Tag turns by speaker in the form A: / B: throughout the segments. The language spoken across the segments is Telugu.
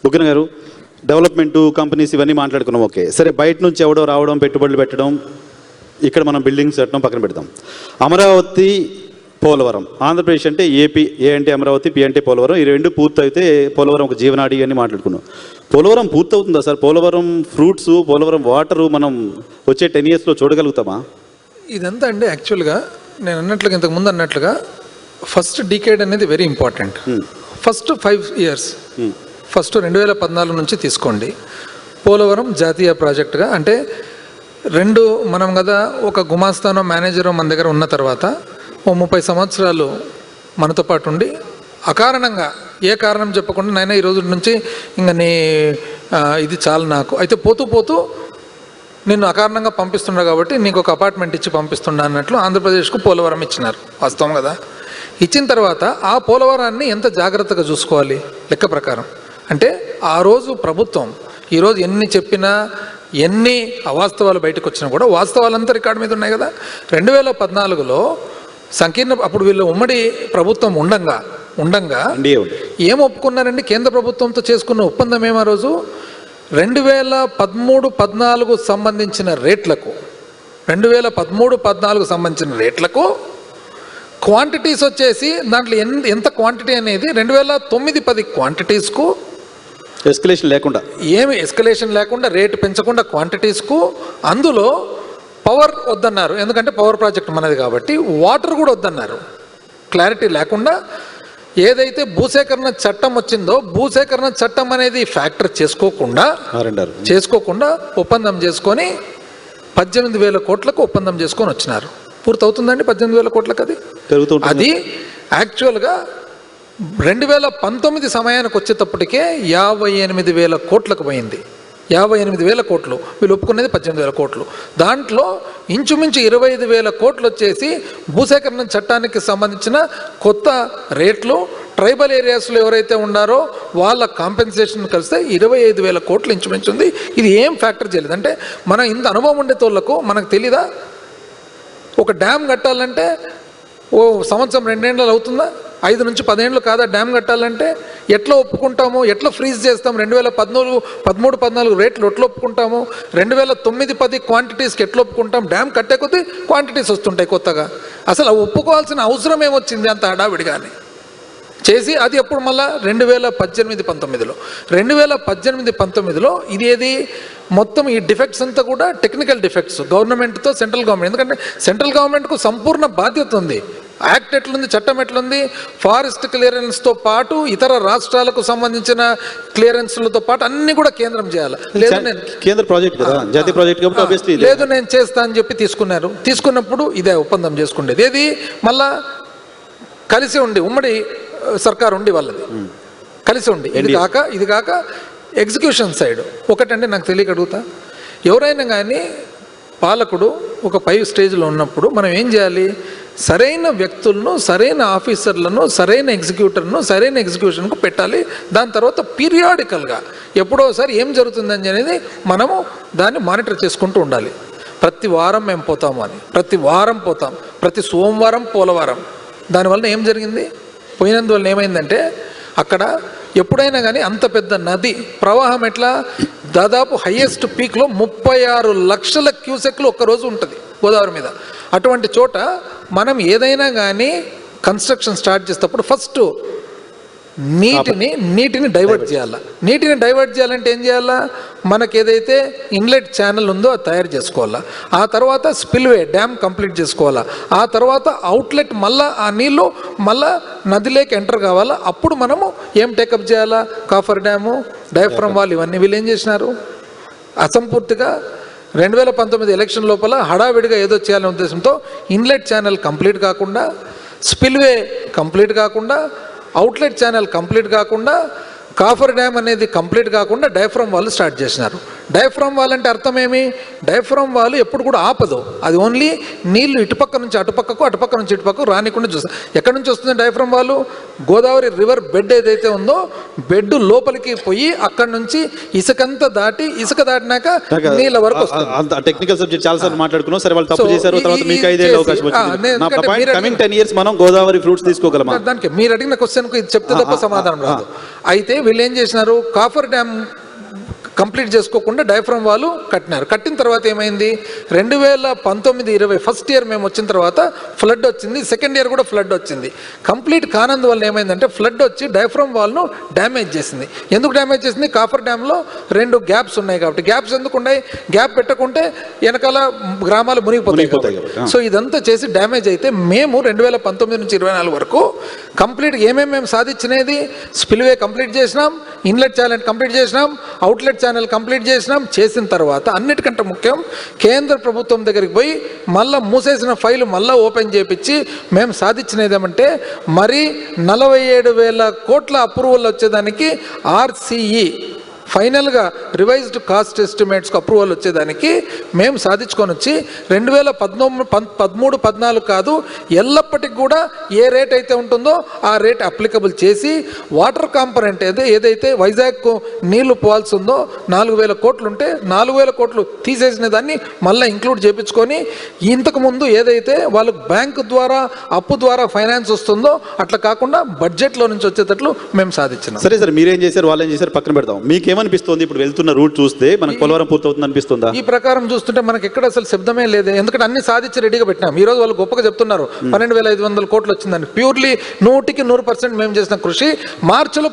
A: బుగ్గన గారు, డెవలప్మెంటు కంపెనీస్ ఇవన్నీ మాట్లాడుకున్నాం, ఓకే. సరే, బయట నుంచి ఎవడో రావడం, పెట్టుబడులు పెట్టడం, ఇక్కడ మనం బిల్డింగ్స్ కట్టడం పక్కన పెడతాం. అమరావతి, పోలవరం, ఆంధ్రప్రదేశ్ అంటే ఏపీ, ఏ అంటే అమరావతి, పి అంటే పోలవరం, ఈ రెండు పూర్తయితే పోలవరం ఒక జీవనాడి అని మాట్లాడుకున్నాం. పోలవరం పూర్తవుతుందా sir? Polavaram fruits, Polavaram water మనం వచ్చే 10 yearsలో చూడగలుగుతామా?
B: ఇదంతా అండి యాక్చువల్గా నేను అన్నట్లుగా, ఇంతకుముందు అన్నట్లుగా ఫస్ట్ డికేడ్ అనేది very important. First 5 years, first 2014 నుంచి తీసుకోండి. పోలవరం జాతీయ ప్రాజెక్టుగా అంటే మనం కదా ఒక గుమాస్తానో మేనేజరో మన దగ్గర ఉన్న తర్వాత ఓ 30 సంవత్సరాలు మనతో పాటు ఉండి అకారణంగా ఏ కారణం చెప్పకుండా నాయన ఈ రోజు నుంచి ఇంకా ఇది చాలు నాకు అయితే పోతూ పోతూ నిన్ను అకారణంగా పంపిస్తున్నా కాబట్టి నీకు ఒక అపార్ట్మెంట్ ఇచ్చి పంపిస్తున్నా అన్నట్లు ఆంధ్రప్రదేశ్కు పోలవరం ఇచ్చినారు. వాస్తవం కదా. ఇచ్చిన తర్వాత ఆ పోలవరాన్ని ఎంత జాగ్రత్తగా చూసుకోవాలి లెక్క ప్రకారం అంటే ఆ రోజు ప్రభుత్వం ఈరోజు ఎన్ని చెప్పినా ఎన్ని అవాస్తవాలు బయటకు వచ్చినా కూడా వాస్తవాలంతా రికార్డు మీద ఉన్నాయి కదా. 2014లో అప్పుడు వీళ్ళు ఉమ్మడి ప్రభుత్వం ఉండంగా ఏం ఒప్పుకున్నారండి? కేంద్ర ప్రభుత్వంతో చేసుకున్న ఒప్పందం ఏమో రోజు 2013-14 సంబంధించిన రేట్లకు 2013-14 సంబంధించిన రేట్లకు క్వాంటిటీస్ వచ్చేసి దాంట్లో ఎంత క్వాంటిటీ అనేది 2009-10 క్వాంటిటీస్కు ఎస్కలేషన్ లేకుండా రేటు పెంచకుండా క్వాంటిటీస్కు, అందులో పవర్ వద్దన్నారు ఎందుకంటే పవర్ ప్రాజెక్ట్ మనది కాబట్టి, వాటర్ కూడా వద్దన్నారు. క్లారిటీ లేకుండా ఏదైతే భూసేకరణ చట్టం వచ్చిందో భూసేకరణ చట్టం అనేది ఫ్యాక్టర్ చేసుకోకుండా ఒప్పందం చేసుకొని 18,000 కోట్లకు ఒప్పందం చేసుకొని వచ్చినారు. పూర్తవుతుందండి 18,000 కోట్లకు. అది యాక్చువల్గా 2019 సమయానికి వచ్చేటప్పటికే 58,000 కోట్లకు పోయింది. 58,000 కోట్లు, వీళ్ళు ఒప్పుకునేది 18,000 కోట్లు. దాంట్లో ఇంచుమించు 25,000 కోట్లు వచ్చేసి భూసేకరణ చట్టానికి సంబంధించిన కొత్త రేట్లు, ట్రైబల్ ఏరియాస్లో ఎవరైతే ఉన్నారో వాళ్ళ కాంపెన్సేషన్ కలిస్తే 25,000 కోట్లు ఇంచుమించు ఉంది. ఇది ఏం ఫ్యాక్టర్ చేయలేదు. అంటే మన ఇంత అనుభవం ఉండేతోళ్లకు మనకు తెలీదా? ఒక డ్యామ్ కట్టాలంటే ఓ సంవత్సరం 2 ఏళ్ళు అవుతుందా? 5 నుంచి 10 ఏళ్ళు కాదా డ్యామ్ కట్టాలంటే? ఎట్లా ఒప్పుకుంటాము? ఎట్లా ఫ్రీజ్ చేస్తాము? 2013-14 రేట్లు ఎట్లా ఒప్పుకుంటాము? 2009-10 క్వాంటిటీస్కి ఎట్లా ఒప్పుకుంటాం? డ్యామ్ కట్టే కొద్దీ క్వాంటిటీస్ వస్తుంటాయి కొత్తగా. అసలు ఒప్పుకోవాల్సిన అవసరం ఏమొచ్చింది అంత హడావిడిగానే చేసి? అది ఎప్పుడు మళ్ళా 2018-19లో 2018-19లో ఇది ఏది మొత్తం ఈ డిఫెక్ట్స్ అంతా కూడా టెక్నికల్ డిఫెక్ట్స్ గవర్నమెంట్తో సెంట్రల్ గవర్నమెంట్. ఎందుకంటే సెంట్రల్ గవర్నమెంట్కు సంపూర్ణ బాధ్యత ఉంది. యాక్ట్ ఎట్లుంది, చట్టం ఎట్లుంది, ఫారెస్ట్ క్లియరెన్స్తో పాటు ఇతర రాష్ట్రాలకు సంబంధించిన క్లియరెన్స్లతో పాటు అన్ని కూడా కేంద్రం చేయాలి. లేదు నేను చేస్తా అని చెప్పి తీసుకున్నప్పుడు ఇదే ఒప్పందం చేసుకునేది. ఏది మళ్ళా కలిసి ఉండి ఉమ్మడి సర్కారు ఉండి వాళ్ళది కలిసి ఉండి ఇది కాక ఎగ్జిక్యూషన్ సైడ్ ఒకటంటే నాకు తెలియక అడుగుతా, ఎవరైనా కానీ పాలకుడు ఒక 5 స్టేజ్లో ఉన్నప్పుడు మనం ఏం చేయాలి? సరైన వ్యక్తులను, సరైన ఆఫీసర్లను, సరైన ఎగ్జిక్యూటర్ను సరైన ఎగ్జిక్యూషన్కు పెట్టాలి. దాని తర్వాత పీరియాడికల్గా ఎప్పుడోసారి ఏం జరుగుతుందని అనేది మనము దాన్ని మానిటర్ చేసుకుంటూ ఉండాలి. ప్రతి వారం మేము పోతాము అని, ప్రతి వారం పోతాం, ప్రతి సోమవారం పోలవరం. దానివల్ల ఏం జరిగింది? పోయినందువల్ల ఏమైందంటే అక్కడ ఎప్పుడైనా కానీ అంత పెద్ద నది ప్రవాహం ఎట్లా దాదాపు హైయెస్ట్ పీక్లో 36 లక్షల క్యూసెక్లు ఒక్కరోజు ఉంటుంది గోదావరి మీద. అటువంటి చోట మనం ఏదైనా కానీ కన్స్ట్రక్షన్ స్టార్ట్ చేసేటప్పుడు ఫస్ట్ నీటిని డైవర్ట్ చేయాలా. నీటిని డైవర్ట్ చేయాలంటే ఏం చేయాలా? మనకి ఏదైతే ఇన్లెట్ ఛానల్ ఉందో అది తయారు చేసుకోవాలా. ఆ తర్వాత స్పిల్వే డ్యామ్ కంప్లీట్ చేసుకోవాలా. ఆ తర్వాత అవుట్లెట్ మళ్ళా ఆ నీళ్ళు మళ్ళా నదిలోకి ఎంటర్ కావాలా. అప్పుడు మనము ఏం టేకప్ చేయాలా? కాఫర్ డ్యాము, డయాఫ్రమ్ వాల్, ఇవన్నీ వీళ్ళు ఏం చేసినారు? అసంపూర్తిగా 2019 ఎలక్షన్ లోపల హడావిడిగా ఏదో చేయాలనే ఉద్దేశంతో ఇన్లెట్ ఛానల్ కంప్లీట్ కాకుండా, స్పిల్వే కంప్లీట్ కాకుండా, అవుట్లెట్ ఛానల్ కంప్లీట్ కాకుండా, కాఫర్ డ్యామ్ అనేది కంప్లీట్ కాకుండా డయాఫ్రమ్ వాళ్ళు స్టార్ట్ చేసినారు. డయాఫ్రామ్ వాల్ అంటే అర్థం ఏమి? డయాఫ్రామ్ వాల్ ఎప్పుడు కూడా ఆపదు, అది ఓన్లీ నీళ్లు ఇటుపక్క నుంచి అటుపక్కకు అటుపక్క నుంచి ఇటుపక్కకు రానికుండా చూస్తుంది. ఎక్కడి నుంచి వస్తుంది diaphragm wall? Godavari river bed ఏదైతే ఉందో బెడ్ లోపలికి పోయి అక్కడి నుంచి ఇసుకంతా దాటి, ఇసుక దాటినాక నీళ్ళ వరకు వస్తుంది.
A: టెక్నికల్ సబ్జెక్ట్ చాలా సార్లు మాట్లాడుకున్నాం. సరే వాళ్ళు తప్పు చేశారు, తర్వాత మీకు 5 ఏళ్ళ అవకాశం వచ్చింది. కమింగ్ 10 years మనం గోదావరి ఫ్రూట్స్ తీసుకోగలమా?
B: దానికి మీరు అడిగిన క్వశ్చన్కు ఇది చెప్తే తప్ప సమాధానం రాదు. అయితే వీళ్ళు ఏం చేసినారు, కాఫర్ డ్యామ్ కంప్లీట్ చేసుకోకుండా డయాఫ్రామ్ వాళ్ళు కట్టినారు. కట్టిన తర్వాత ఏమైంది, 2019-20 ఫస్ట్ ఇయర్ మేము వచ్చిన తర్వాత ఫ్లడ్ వచ్చింది, సెకండ్ ఇయర్ కూడా ఫ్లడ్ వచ్చింది. కంప్లీట్ కానందువల్ల ఏమైందంటే ఫ్లడ్ వచ్చి డయాఫ్రామ్ వాల్ను డ్యామేజ్ చేసింది. ఎందుకు డ్యామేజ్ చేసింది? కాఫర్ డ్యామ్లో 2 గ్యాప్స్ ఉన్నాయి కాబట్టి. గ్యాప్స్ ఎందుకు ఉన్నాయి? గ్యాప్ పెట్టకుంటే వెనకాల గ్రామాలు మునిగిపోతాయి. సో ఇదంతా చేసి డ్యామేజ్ అయితే మేము 2019 నుంచి 24 వరకు కంప్లీట్ ఏమేమి మేము సాధించినది, స్పిల్వే కంప్లీట్ చేసినాం, ఇన్లెట్ ఛానల్ కంప్లీట్ చేసినాం, అవుట్లెట్ ఛానల్ కంప్లీట్ చేసినాం. చేసిన తర్వాత అన్నిటికంటే ముఖ్యం కేంద్ర ప్రభుత్వం దగ్గరికి పోయి మళ్ళీ మూసేసిన ఫైల్ మళ్ళీ ఓపెన్ చేయించి మేము సాధించినది ఏమంటే మరి 47,000 కోట్ల అప్రూవల్ వచ్చేదానికి ఆర్సిఈ ఫైనల్గా రివైజ్డ్ కాస్ట్ ఎస్టిమేట్స్కి అప్రూవల్ వచ్చేదానికి మేము సాధించుకొని వచ్చి 2013-14 కాదు, ఎల్లప్పటికి కూడా ఏ రేట్ అయితే ఉంటుందో ఆ రేట్ అప్లికబుల్ చేసి వాటర్ కాంపనెంట్ ఏదైతే వైజాగ్ నీళ్లు పోవాల్సి ఉందో 4,000 కోట్లు ఉంటే 4,000 కోట్లు తీసేసిన దాన్ని మళ్ళీ ఇంక్లూడ్ చేయించుకొని ఇంతకుముందు ఏదైతే వాళ్ళకు బ్యాంకు ద్వారా అప్పు ద్వారా ఫైనాన్స్ వస్తుందో అట్లా కాకుండా బడ్జెట్లో నుంచి వచ్చేటట్లు మేము సాధించినాం.
A: సరే సార్, మీరేం చేశారు, వాళ్ళు ఏం చేశారు పక్కన పెడదాం. మీకేమనిపిస్తుంది ఇప్పుడు వెళ్తున్న రూట్ చూస్తే మనకు పోలవరం పూర్తవుతుంది అనిపిస్తుందా?
B: ఈ ప్రకారం చూస్తుంటే మనకి ఎక్కడ అసలు శబ్దమే లేదు. ఎందుకంటే అన్ని సాధించి రెడీగా పెట్టినాం. ఈ రోజు వాళ్ళు గొప్పగా చెప్తున్నారు 12,500 కోట్లు వచ్చిందని. ప్యూర్లీ 100% మేము చేసిన కృషి. మార్చిలో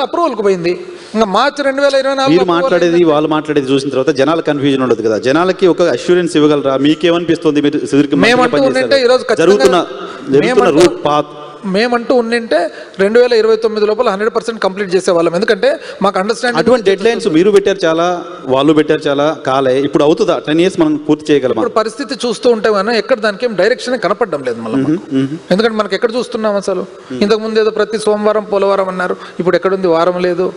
B: అప్రూవల్కి పోయింది. ఇంకా మార్చి 2024
A: మీరు మాట్లాడేది వాళ్ళు మాట్లాడేది చూసిన తర్వాత జనాల కన్ఫ్యూజన్ ఉండదు కదా, జనాలకి ఒక అష్యూరెన్స్ ఇవ్వగలరా? మీకేమనిపిస్తుంది మీరు జరుగుతున్న రూట్ పాత్
B: మేమంటూ ఉండింటే 2029 లోపల 100% కంప్లీట్ చేసేవాళ్ళం. ఎందుకంటే మాకు అండర్స్టాండింగ్
A: అటువంటి డెడ్ లైన్స్ మీరు పెట్టారు చాలా, వాళ్ళు పెట్టారు చాలా, కాలే ఇప్పుడు అవుతుందా 10 years మనం పూర్తి చేయగలమా?
B: ఇప్పుడు పరిస్థితి చూస్తూ ఉంటే మనం ఎక్కడ దానికి ఏం డైరెక్షన్ కనపడడం లేదు మళ్ళీ. ఎందుకంటే మనకి ఎక్కడ చూస్తున్నాం అసలు? ఇంతకుముందు ఏదో ప్రతి సోమవారం పోలవరం అన్నారు, ఇప్పుడు ఎక్కడుంది, వారం లేదు.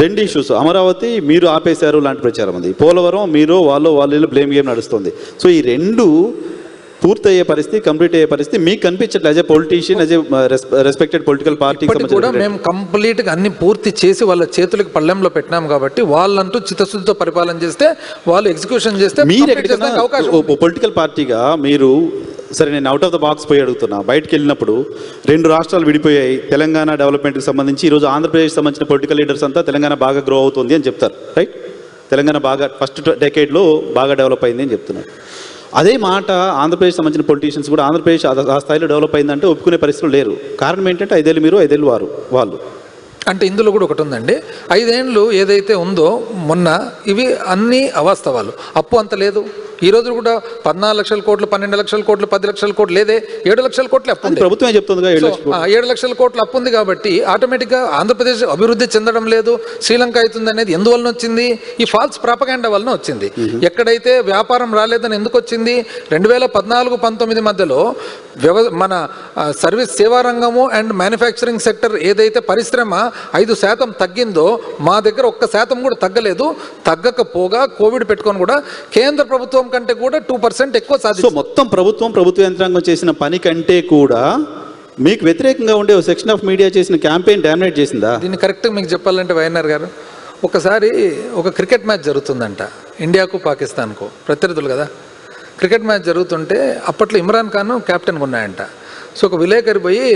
A: 2 issues, అమరావతి మీరు ఆపేశారు లాంటి ప్రచారం ఉంది, పోలవరం మీరు వాళ్ళు బ్లేమ్ గేమ్ నడుస్తుంది. సో ఈ 2 పూర్తి అయ్యే పరిస్థితి, కంప్లీట్ అయ్యే పరిస్థితి మీకు కనిపించట్లేదు as a politician, as a respected political party
B: కూడా మేము కంప్లీట్గా అన్ని పూర్తి చేసి వాళ్ళ చేతులకి పళ్ళెంలో పెట్టినాం కాబట్టి వాళ్ళంటూ చిత్తశుద్ధితో పరిపాలన చేస్తే, వాళ్ళు ఎగ్జిక్యూషన్ చేస్తే
A: మీరు పొలిటికల్ పార్టీగా మీరు సరే, నేను అవుట్ ఆఫ్ ద బాక్స్ పోయి అడుగుతున్నా. బయటకు వెళ్ళినప్పుడు 2 రాష్ట్రాలు విడిపోయాయి, తెలంగాణ డెవలప్మెంట్కి సంబంధించి ఈరోజు ఆంధ్రప్రదేశ్ సంబంధించిన పొలిటికల్ లీడర్స్ అంతా తెలంగాణ బాగా గ్రో అవుతుంది అని చెప్తారు, రైట్? తెలంగాణ బాగా ఫస్ట్ డెకేడ్లో బాగా డెవలప్ అయింది అని చెప్తున్నారు. అదే మాట ఆంధ్రప్రదేశ్ సంబంధించిన పొలిటీషియన్స్ కూడా ఆంధ్రప్రదేశ్ ఆ స్థాయిలో డెవలప్ అయిందంటే ఒప్పుకునే పరిస్థితులు లేరు. కారణం ఏంటంటే 5 ఏళ్ళు మీరు, 5 ఏళ్ళు వాళ్ళు.
B: అంటే ఇందులో కూడా ఒకటి ఉందండి, 5 ఏళ్ళు ఏదైతే ఉందో మొన్న ఇవి అన్ని అవాస్తవాలు. అప్పు అంత లేదు. ఈ రోజు కూడా 14 లక్షల కోట్లు, 12 లక్షల కోట్లు, 10 లక్షల కోట్లు లేదే, 7 లక్షల కోట్లు అప్పు ఉంది.
A: ప్రభుత్వమే చెప్తుంది
B: 7 లక్షల కోట్లు అప్పు ఉంది కాబట్టి ఆటోమేటిక్గా ఆంధ్రప్రదేశ్ అభివృద్ధి చెందడం లేదు, శ్రీలంక అవుతుంది అనేది ఎందువలన వచ్చింది? ఈ ఫాల్స్ ప్రాపగాండా వలన వచ్చింది. ఎక్కడైతే వ్యాపారం రాలేదని ఎందుకు వచ్చింది? 2014-19 మధ్యలో మన సర్వీస్ సేవా రంగము అండ్ మ్యానుఫ్యాక్చరింగ్ సెక్టర్ ఏదైతే పరిశ్రమ 5% తగ్గిందో మా దగ్గర 1% కూడా తగ్గలేదు. తగ్గకపోగా కోవిడ్ పెట్టుకొని కూడా కేంద్ర ప్రభుత్వం కంటే కూడా 2% ఎక్కువ సాధించింది.
A: సో మొత్తం ప్రభుత్వ యంత్రాంగం చేసిన పని కంటే కూడా మీకు వ్యతిరేకంగా ఉండే సెక్షన్ ఆఫ్ మీడియా చేసిన క్యాంపెయిన్ డామినేట్ చేసిందా?
B: దీన్ని కరెక్ట్గా మీకు చెప్పాలంటే వైఎన్ఆర్ గారు, ఒకసారి ఒక క్రికెట్ మ్యాచ్ జరుగుతుందంట, ఇండియాకు పాకిస్తాన్కు ప్రత్యర్థులు కదా. క్రికెట్ మ్యాచ్ జరుగుతుంటే అప్పట్లో ఇమ్రాన్ ఖాన్ కెప్టెన్గా ఉన్నాయంట. సో ఒక విలేకరి పోయి,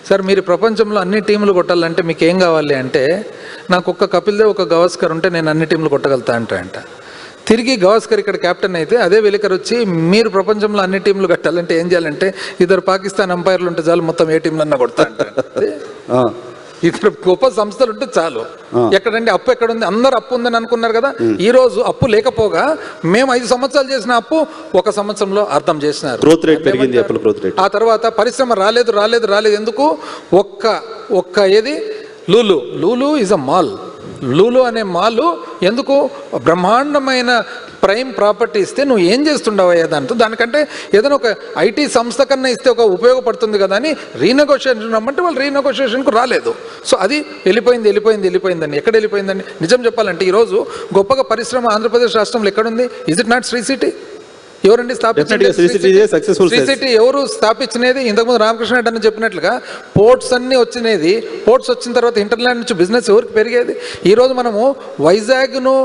B: సార్ మీరు ప్రపంచంలో అన్ని టీంలు కొట్టాలంటే మీకు ఏం కావాలి అంటే, నాకు ఒక్క కపిల్ దేవ్, ఒక గవాస్కర్ ఉంటే నేను అన్ని టీంలు కొట్టగలుగుతా అంట. తిరిగి గవాస్కర్ ఇక్కడ కెప్టెన్ అయితే అదే విలేకరు వచ్చి, మీరు ప్రపంచంలో అన్ని టీంలు కట్టాలంటే ఏం చేయాలంటే 2 పాకిస్తాన్ అంపైర్లు ఉంటే చాలు, మొత్తం ఏ టీంలన్నా కొడతా అంటే. ఇక్కడ గొప్ప సంస్థలు ఉంటే చాలు. ఎక్కడండి అప్పు ఎక్కడుంది? అందరు అప్పు ఉందని అనుకున్నారు కదా. ఈ రోజు అప్పు లేకపోగా మేము 5 సంవత్సరాలు చేసిన అప్పు 1 సంవత్సరంలో అర్థం చేసినారు. ఆ తర్వాత పరిశ్రమ రాలేదు. ఎందుకు? ఒక్క ఏది Lulu is a mall. Lulu అనే మాలు ఎందుకు బ్రహ్మాండమైన ప్రైమ్ ప్రాపర్టీ ఇస్తే నువ్వు ఏం చేస్తుండవయ్యా దాంతో, దానికంటే ఏదైనా ఒక ఐటీ సంస్థ కన్నా ఇస్తే ఒక ఉపయోగపడుతుంది కదా అని రీనెగోషియేషన్ రమ్మంటే వాళ్ళు రీనెగోషియేషన్కు రాలేదు. సో అది వెళ్ళిపోయిందని ఎక్కడ వెళ్ళిపోయిందండి? నిజం చెప్పాలంటే ఈరోజు గొప్పగా పరిశ్రమ ఆంధ్రప్రదేశ్ రాష్ట్రంలో ఎక్కడుంది? Is it not Sri City? ఎవరండి స్థాపించింది శ్రీ సిటీ? ఎవరు స్థాపించినది? ఇంతకుముందు రామకృష్ణ రెడ్డి అని చెప్పినట్లుగా పోర్ట్స్ అన్నీ వచ్చినది. పోర్ట్స్ వచ్చిన తర్వాత ఇంటర్లాండ్ నుంచి బిజినెస్ ఎవరికి పెరిగేది? ఈరోజు మనము వైజాగ్ను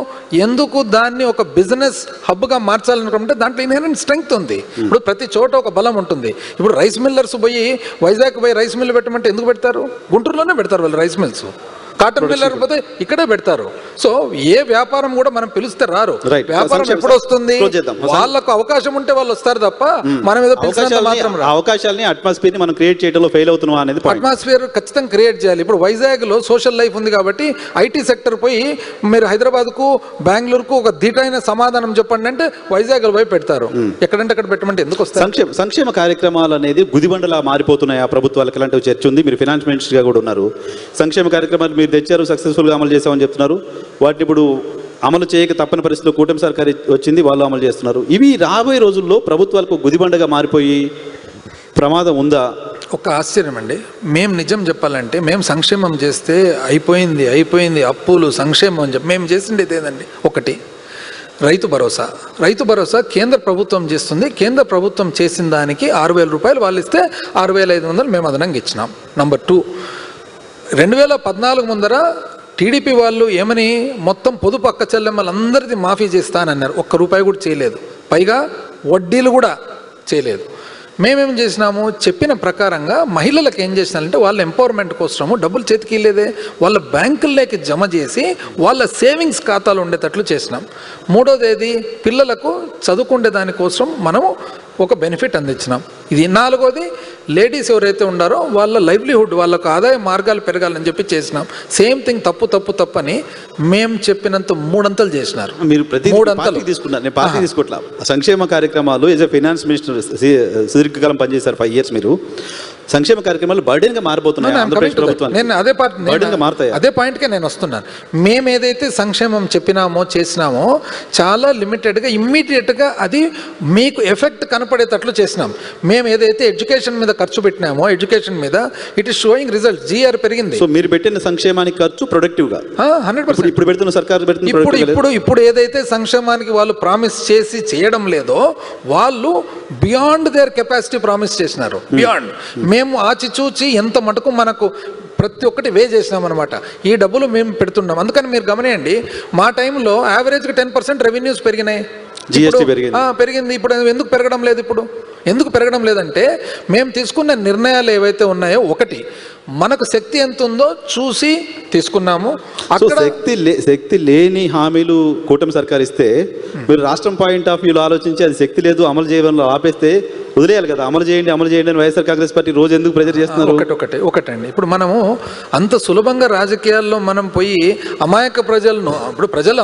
B: ఎందుకు దాన్ని ఒక బిజినెస్ హబ్గా మార్చాలనుకుంటే దాంట్లో ఇన్హెరెంట్ స్ట్రెంగ్త్ ఉంది. ఇప్పుడు ప్రతి చోట ఒక బలం ఉంటుంది. ఇప్పుడు రైస్ మిల్లర్స్ పోయి వైజాగ్ పోయి రైస్ మిల్ పెట్టమంటే ఎందుకు పెడతారు? గుంటూరులోనే పెడతారు వాళ్ళు రైస్ మిల్స్. కాటన్ మిల్లర్ పోతే ఇక్కడే పెడతారు. సో ఏ వ్యాపారం కూడా మనం పిలిస్తే రారు. వ్యాపారం ఎప్పుడు వస్తుంది? వాళ్ళకు అవకాశం ఉంటే వాళ్ళు వస్తారు తప్ప మనం ఏదో మాత్రం
A: అవకాశాలని అట్మాస్ఫియర్ మనం క్రియేట్ చేయడంలో ఫెయిల్ అవుతున్నాం అనేది
B: అట్మాస్ఫియర్ ఖచ్చితంగా క్రియేట్ చేయాలి. ఇప్పుడు వైజాగ్ లో సోషల్ లైఫ్ ఉంది కాబట్టి ఐటీ సెక్టర్ పోయి మీరు హైదరాబాద్కు బెంగళూరుకు ఒక ధీటైన సమాధానం చెప్పండి అంటే వైజాగ్ పోయి పెడతారు. ఎక్కడంటే అక్కడ పెట్టమంటే ఎందుకు వస్తారు?
A: సంక్షేమ కార్యక్రమాలు అనేది గుదిబండలా మారిపోతున్నాయి. ఆ ప్రభుత్వాలకు ఇలాంటి చర్చ ఉంది. మీరు ఫైనాన్స్ మినిస్టర్ గా కూడా ఉన్నారు. సంక్షేమ కార్యక్రమాలు మీరు తెచ్చారు, సక్సెస్ఫుల్గా అమలు చేస్తామని చెప్తున్నారు. వాటిని ఇప్పుడు అమలు చేయక తప్పని పరిస్థితిలో కూటమి సర్కార్ వచ్చింది, వాళ్ళు అమలు చేస్తున్నారు. ఇవి రాబోయే రోజుల్లో ప్రభుత్వాలకు గుదిబండగా మారిపోయి ప్రమాదం ఉందా?
B: ఒక ఆశ్చర్యం అండి. మేము నిజం చెప్పాలంటే మేము సంక్షేమం చేస్తే అయిపోయింది అప్పులు సంక్షేమం అని చెప్పి మేము చేసిండేది ఏదండి? ఒకటి రైతు భరోసా కేంద్ర ప్రభుత్వం చేస్తుంది. కేంద్ర ప్రభుత్వం చేసిన దానికి 6,000 రూపాయలు వాళ్ళు ఇస్తే 6,500 మేము అదనంగా ఇచ్చినాం. నంబర్ 2, 2014 ముందర టీడీపీ వాళ్ళు ఏమని మొత్తం పొదుపు అక్క చెల్లెమ్మలందరిది మాఫీ చేస్తానన్నారు. ఒక్క రూపాయి కూడా చేయలేదు. పైగా వడ్డీలు కూడా చేయలేదు. మేమేం చేసినాము? చెప్పిన ప్రకారంగా మహిళలకు ఏం చేసినారంటే వాళ్ళ ఎంపవర్మెంట్ కోసము డబ్బులు చేతికి ఇల్లేదే వాళ్ళ బ్యాంకుల్లోకి జమ చేసి వాళ్ళ సేవింగ్స్ ఖాతాలు ఉండేటట్లు చేసినాం. 3వది పిల్లలకు చదువుకునే దానికోసం మనము ఒక బెనిఫిట్ అందించినాం. ఇది 4వది లేడీస్ ఎవరైతే ఉన్నారో వాళ్ళ లైవ్లీహుడ్ వాళ్ళకు ఆదాయ మార్గాలు పెరగాలని చెప్పి చేసినాం. సేమ్ థింగ్ తప్పు అని మేము చెప్పినంత 3 అంతలు చేసినారు.
A: మీరు ప్రతి 3 అంతలు తీసుకున్నారు. నేను పార్టీ తీసుకోవట్లా. సంక్షేమ కార్యక్రమాలు యాజ్ ఎ ఫైనాన్స్ మినిస్టర్ సుదీర్ఘకాలం పనిచేశారు. 5 years. మీరు సంక్షేమ కార్యక్రమాలు బర్డెన్ గా మారిపోతున్నాయి. ఆంధ్రప్రదేశ్ ప్రభుత్వానికి
B: నేను అదే పాయింట్కే నేను వస్తున్నాను. మేము ఏదైతే సంక్షేమం చెప్పినామో చేసినామో చాలా లిమిటెడ్గా ఇమ్మీడియట్గా అది మీకు ఎఫెక్ట్ కనపడేటట్లు చేసినాం. మేము ఏదైతే ఎడ్యుకేషన్ మీద ఖర్చు పెట్టినామో ఎడ్యుకేషన్ మీద it is showing result. GR పెరిగింది.
A: సో మీరు పెట్టిన సంక్షేమానికి ఖర్చు ప్రొడక్టివ్ గా
B: 100%.
A: ఇప్పుడు పెడుతున్న సర్కారు
B: ఇప్పుడు ఏదైతే సంక్షేమానికి వాళ్ళు ప్రామిస్ చేసి చేయడం లేదో వాళ్ళు బియాండ్ దేర్ కెపాసిటీ ప్రామిస్ చేసినారు. బియాండ్ మేము ఆచిచూచి ఎంత మటుకు మనకు ప్రతి ఒక్కటి వే చేసినాం అనమాట. ఈ డబ్బులు మేము పెడుతున్నాం. అందుకని మీరు గమనియండి, మా టైంలో యావరేజ్గా 10% రెవెన్యూస్ పెరిగినాయి. పెరిగింది. ఇప్పుడు ఎందుకు పెరగడం లేదు? ఎందుకు పెరగడం లేదంటే మేము తీసుకున్న నిర్ణయాలు ఏవైతే ఉన్నాయో, ఒకటి మనకు శక్తి ఎంత ఉందో చూసి తీసుకున్నాము.
A: శక్తి లేని హామీలు కూటమి సర్కార్ ఇస్తే మీరు రాష్ట్రం పాయింట్ ఆఫ్ వ్యూలో ఆలోచించి అది శక్తి లేదు అమలు చేయడంలో ఆపేస్తే వదిలేయాలి కదా. అమలు చేయండి అని వైఎస్ఆర్ కాంగ్రెస్ పార్టీ రోజు ఎందుకు ప్రెజర్ చేస్తున్నారు?
B: ఒకటండి, ఇప్పుడు మనము అంత సులభంగా రాజకీయాల్లో మనం పోయి అమాయక ప్రజలను, ఇప్పుడు ప్రజలు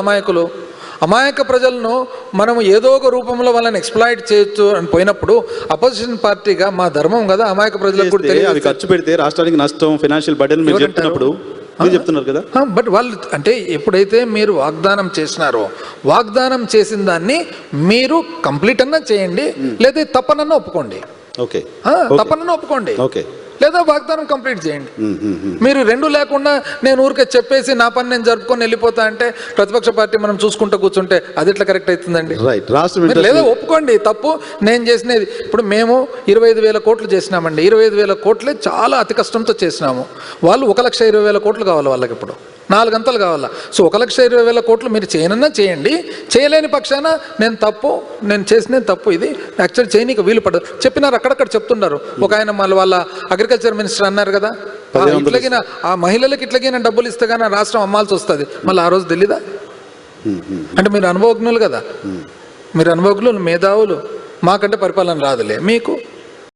B: అమాయక ప్రజలను మనము ఏదో ఒక రూపంలో వాళ్ళని ఎక్స్ప్లాయిట్ చేయొచ్చు అని పోయినప్పుడు అపోజిషన్ పార్టీగా మా ధర్మం కదా అమాయక ప్రజలకు కూడా
A: అవి ఖర్చు పెడితే రాష్ట్రానికి నష్టం, ఫైనాన్షియల్ బర్డెన్ మీరు చెప్తున్నప్పుడు చెప్తున్నారు కదా.
B: బట్ వాళ్ళు అంటే ఎప్పుడైతే మీరు వాగ్దానం చేసినారో వాగ్దానం చేసిన దాన్ని మీరు కంప్లీట్ అన్నా చేయండి, లేదా తప్పనన్నా ఒప్పుకోండి. తప్పనన్నా ఒప్పుకోండి, లేదా వాగ్దానం కంప్లీట్ చేయండి. మీరు 2 లేకుండా నేను ఊరికే చెప్పేసి నా పని నేను జరుపుకొని వెళ్ళిపోతా అంటే ప్రతిపక్ష పార్టీ మనం చూసుకుంటూ కూర్చుంటే అది ఎట్లా కరెక్ట్ అవుతుందండి? లేదా ఒప్పుకోండి తప్పు నేను చేసినది. ఇప్పుడు మేము 25,000 కోట్లు చేసినామండి. 25,000 కోట్లే చాలా అతి కష్టంతో చేసినాము. వాళ్ళు 1,20,000 కోట్లు కావాలి. వాళ్ళకి ఇప్పుడు 4 గంటలు కావాలా. సో 1,20,000 కోట్లు మీరు చేయనన్నా చేయండి. చేయలేని పక్షాన నేను చేసిన తప్పు ఇది యాక్చువల్ చేయనీకి వీలు పడదు చెప్పినారు. అక్కడక్కడ చెప్తున్నారు. ఒక ఆయన వాళ్ళ అగ్రికల్చర్ మినిస్టర్ అన్నారు కదా, ఇట్లాగిన ఆ మహిళలకు ఇట్లాగిన డబ్బులు ఇస్తే కానీ రాష్ట్రం అమ్మాల్సి వస్తుంది. మళ్ళీ ఆ రోజు తెలీదా? అంటే మీరు అనుభవజ్ఞులు కదా, మీరు అనుభవజ్ఞులు, మేధావులు. మాకంటే పరిపాలన రాదులే మీకు.